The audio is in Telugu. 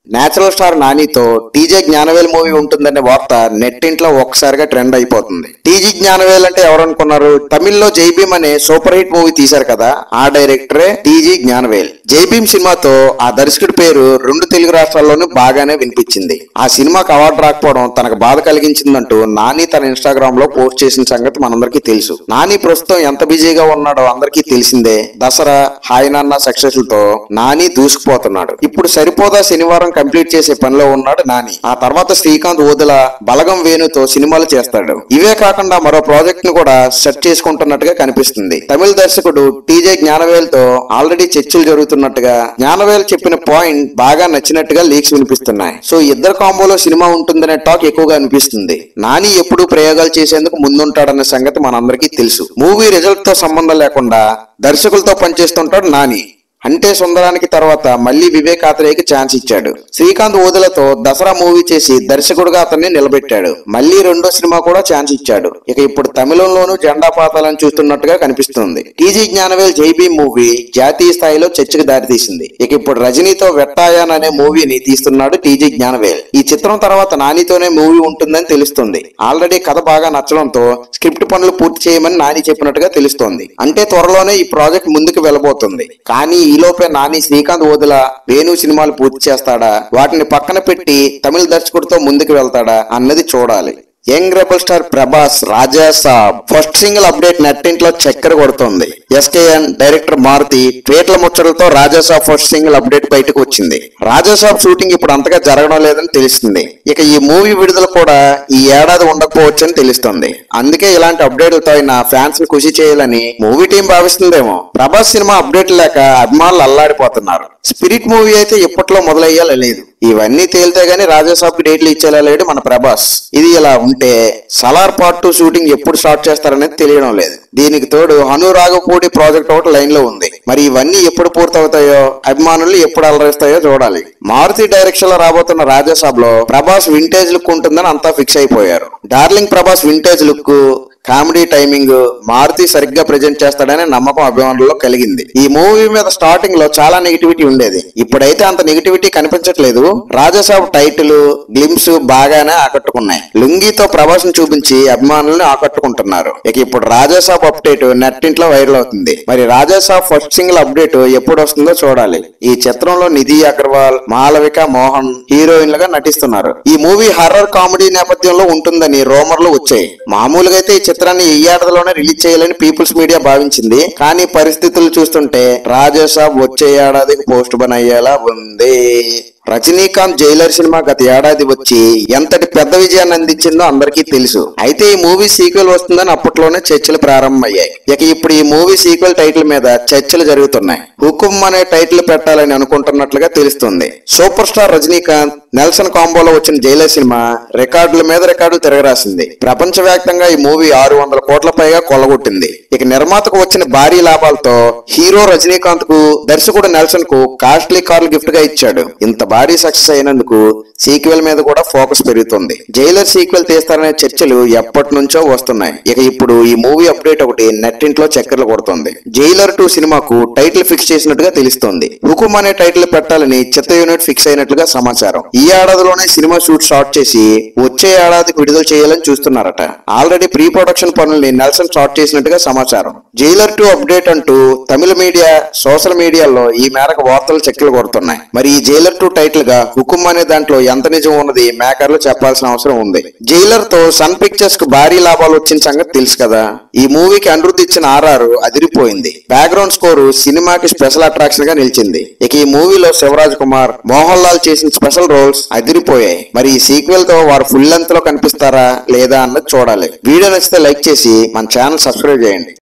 నేచురల్ స్టార్ నానితో టీజే జ్ఞానవేల్ మూవీ ఉంటుందనే వార్త నెట్టింట్లో ఒక్కసారిగా ట్రెండ్ అయిపోతుంది. టీజీ జ్ఞానవేల్ అంటే ఎవరనుకున్నారు? తమిళ్లో జై భీమ్ అనే సూపర్ హిట్ మూవీ తీశారు కదా, ఆ డైరెక్టరే టీజీ జ్ఞానవేల్. జై భీమ్ సినిమాతో ఆ దర్శకుడి పేరు 2 తెలుగు రాష్ట్రాల్లోనూ బాగానే వినిపించింది. ఆ సినిమాకి అవార్డు రాకపోవడం తనకు బాధ కలిగించిందంటూ నాని తన ఇన్స్టాగ్రామ్ లో పోస్ట్ చేసిన సంగతి మనందరికీ తెలుసు. నాని ప్రస్తుతం ఎంత బిజీగా ఉన్నాడో అందరికీ తెలిసిందే. దసరా, హాయ్ నాన్న సక్సెస్లతో నాని దూసుకుపోతున్నాడు. ఇప్పుడు సరిపోదా శనివారం కంప్లీట్ చేసే పనిలో ఉన్నాడు నాని. ఆ తర్వాత శ్రీకాంత్ ఓదెల, బలగం వేణుతో సినిమాలు చేస్తాడు. ఇవే కాకుండా మరో ప్రాజెక్ట్ ను కూడా సెట్ చేసుకుంటున్నట్టుగా కనిపిస్తుంది. తమిళ దర్శకుడు టీజే జ్ఞానవేల్ తో ఆల్రెడీ చర్చలు జరుగుతున్నట్టుగా, జ్ఞానవేల్ చెప్పిన పాయింట్ బాగా నచ్చినట్టుగా లీక్స్ వినిపిస్తున్నాయి. సో ఇద్దరు కాంబోలో సినిమా ఉంటుందనే టాక్ ఎక్కువగా అనిపిస్తుంది. నాని ఎప్పుడూ ప్రయోగాలు చేసేందుకు ముందుంటాడన్న సంగతి మనందరికీ తెలుసు. మూవీ రిజల్ట్ తో సంబంధం లేకుండా దర్శకులతో పనిచేస్తుంటాడు నాని. అంటే సుందరానికి తర్వాత మళ్లీ వివేక్ ఆత్రేయకి ఛాన్స్ ఇచ్చాడు. శ్రీకాంత్ ఓదెలతో దసరా మూవీ చేసి దర్శకుడుగా అతన్ని నిలబెట్టాడు. మళ్లీ రెండో సినిమా కూడా ఛాన్స్ ఇచ్చాడు. ఇక ఇప్పుడు తమిళంలోనూ జెండా పాతాలని చూస్తున్నట్టుగా కనిపిస్తుంది. టీజీ జ్ఞానవేల్ జై భీమ్ మూవీ జాతీయ స్థాయిలో చర్చకు దారితీసింది. ఇక ఇప్పుడు రజనీతో వెట్టాయాన్ అనే మూవీని తీస్తున్నాడు టీజీ జ్ఞానవేల్. ఈ చిత్రం తర్వాత నానితోనే మూవీ ఉంటుందని తెలుస్తుంది. ఆల్రెడీ కథ బాగా నచ్చడంతో స్క్రిప్ట్ పనులు పూర్తి చేయమని నాని చెప్పినట్టుగా తెలుస్తోంది. అంటే త్వరలోనే ఈ ప్రాజెక్ట్ ముందుకు వెళ్ళబోతుంది. కానీ ఈలోపే నాని శ్రీకాంత్ ఓదెల, వేణు సినిమాలు పూర్తి చేస్తాడా, వాటిని పక్కన పెట్టి తమిళ దర్శకుడితో ముందుకు వెళ్తాడా అన్నది చూడాలి. యంగ్ రెబల్ స్టార్ ప్రభాస్ రాజా సాబ్ ఫస్ట్ సింగిల్ అప్డేట్ నెట్టింట్లో చక్కెర కొడుతోంది. ఎస్కేఎన్ డైరెక్టర్ మారుతి ట్వీట్ల ముచ్చటలతో రాజా సాబ్ ఫస్ట్ సింగిల్ అప్డేట్ బయటకు వచ్చింది. రాజా సాబ్ షూటింగ్ ఇప్పుడు అంతగా జరగడం లేదని తెలుస్తుంది. ఇక ఈ మూవీ విడుదల కూడా ఈ ఏడాది ఉండకపోవచ్చని తెలుస్తుంది. అందుకే ఇలాంటి అప్డేట్లతో ఆయన ఫ్యాన్స్ ని ఖుషి చేయాలని మూవీ టీం భావిస్తుందేమో. ప్రభాస్ సినిమా అప్డేట్ లేక అభిమానులు అల్లాడిపోతున్నారు. స్పిరిట్ మూవీ అయితే ఇప్పట్లో మొదలయ్యేలా లేదు. ఇవన్నీ తేలితే గానీ రాజాసాబ్ కి డేట్లు ఇచ్చేలా లేడు మన ప్రభాస్. ఇది ఇలా ఉంటే సలార్ పార్ట్ 2 షూటింగ్ ఎప్పుడు స్టార్ట్ చేస్తారనేది తెలియడం లేదు. దీనికి తోడు హను రాఘపూడి ప్రాజెక్ట్ ఒకటి లైన్ లో ఉంది. మరి ఇవన్నీ ఎప్పుడు పూర్తవుతాయో, అభిమానులు ఎప్పుడు అలరిస్తాయో చూడాలి. మారుతి డైరెక్షన్ లో రాబోతున్న రాజాసాబ్ లో ప్రభాస్ వింటేజ్ లుక్ ఉంటుందని అంతా ఫిక్స్ అయిపోయారు. Darling Prabhas vintage look, comedy timing Maruthi సరిగ్గా ప్రెజెంట్ చేస్తాడనే నమ్మకం అభిమానుల్లో కలిగింది. ఈ మూవీ మీద స్టార్టింగ్ లో చాలా నెగిటివిటీ ఉండేది. ఇప్పుడైతే అంత నెగిటివిటీ కనిపించట్లేదు. రాజాసాబ్ టైటిల్, గ్లిమ్స్ బాగానే ఆకట్టుకున్నాయి. లుంగితో ప్రభాస్ ను చూపించి అభిమానులను ఆకట్టుకుంటున్నారు. ఇక ఇప్పుడు రాజాసాబ్ అప్డేట్ నెట్టింట్లో వైరల్ అవుతుంది. మరి రాజాసాబ్ ఫస్ట్ సింగిల్ అప్డేట్ ఎప్పుడు వస్తుందో చూడాలి. ఈ చిత్రంలో నిధి అగర్వాల్, మాలవిక మోహన్ హీరోయిన్లుగా నటిస్తున్నారు. ఈ మూవీ హర్రర్ కామెడీ నేపథ్యంలో ఉంటుందని రూమర్లు వచ్చాయి. మామూలుగా అయితే ఈ చిత్రాన్ని ఈ ఏడాదిలోనే రిలీజ్ చేయాలని పీపుల్స్ మీడియా భావించింది. కానీ పరిస్థితులు చూస్తుంటే రాజాసాబ్ వచ్చే ఏడాదికి పోస్ట్ పోన్ అయ్యేలా ఉంది. రజనీకాంత్ జైలర్ సినిమా గత ఏడాది వచ్చి ఎంతటి పెద్ద విజయాన్ని అందించిందో అందరికీ తెలుసు. అయితే ఈ మూవీ సీక్వెల్ వస్తుందని అప్పట్లోనే చర్చలు ప్రారంభమయ్యాయి. ఇక ఇప్పుడు ఈ మూవీ సీక్వెల్ టైటిల్ మీద చర్చలు జరుగుతున్నాయి. హుకుం అనే టైటిల్ పెట్టాలని అనుకుంటున్నట్లుగా తెలుస్తుంది. సూపర్ స్టార్ రజనీకాంత్, నెల్సన్ కాంబోలో వచ్చిన జైలర్ సినిమా రికార్డుల మీద రికార్డులు తిరగరాసింది. ప్రపంచ వ్యాప్తంగా ఈ మూవీ 600 కోట్ల పైగా కొల్లగొట్టింది. ఇక నిర్మాతకు వచ్చిన భారీ లాభాలతో హీరో రజనీకాంత్ కు, దర్శకుడు నెల్సన్ కు కాస్ట్లీ కార్లు గిఫ్ట్ గా ఇచ్చాడు. ఇంత భారీ సక్సెస్ అయినందుకు సీక్వెల్ మీద కూడా ఫోకస్ పెరుగుతుంది. జైలర్ సీక్వెల్ తీస్తారనే చర్చలు ఎప్పటి నుంచో వస్తున్నాయి. ఇక ఇప్పుడు ఈ మూవీ అప్డేట్ ఒకటి నెట్టింట్లో చక్కర్లు కొడుతుంది. జైలర్ 2 సినిమాకు టైటిల్ ఫిక్స్ చేసినట్టుగా తెలుస్తోంది. హుకుం అనే టైటిల్ పెట్టాలని చిత్ర యూనిట్ ఫిక్స్ అయినట్లుగా సమాచారం. ఈ ఏడాదిలోనే సినిమా షూట్ స్టార్ట్ చేసి వచ్చే ఏడాదికి విడుదల చేయాలని చూస్తున్నారట. ఆల్రెడీ ప్రీ ప్రొడక్షన్ పనుల్ని నెల్సన్ స్టార్ట్ చేసినట్టుగా సమాచారం. జైలర్ 2 అప్డేట్ అంటూ తమిళ మీడియా, సోషల్ మీడియాలో ఈ మేరకు వార్తలు చక్కర్లు కొడుతున్నాయి. మరి ఈ జైలర్ 2 టైటిల్ గా హుకుం అనే దాంట్లో ఎంత నిజం ఉన్నది మేకర్లు చెప్పాల్సిన అవసరం ఉంది. జైలర్ తో సన్ పిక్చర్స్ కు భారీ లాభాలు వచ్చిన సంగతి తెలుసు కదా. ఈ మూవీకి అనిరుద్ధ్ ఇచ్చిన RR అదిరిపోయింది. బ్యాక్గ్రౌండ్ స్కోర్ సినిమాకి స్పెషల్ అట్రాక్షన్ గా నిలిచింది. ఇక ఈ మూవీలో శివరాజ్ కుమార్, మోహన్ లాల్ చేసిన స్పెషల్ రోల్స్ అదిరిపోయాయి. మరి ఈ సీక్వెల్ తో వారు ఫుల్ లెంత్ లో కనిపిస్తారా లేదా అన్నది చూడాలి. వీడియో నచ్చితే లైక్ చేసి మన ఛానల్ సబ్స్క్రైబ్ చేయండి.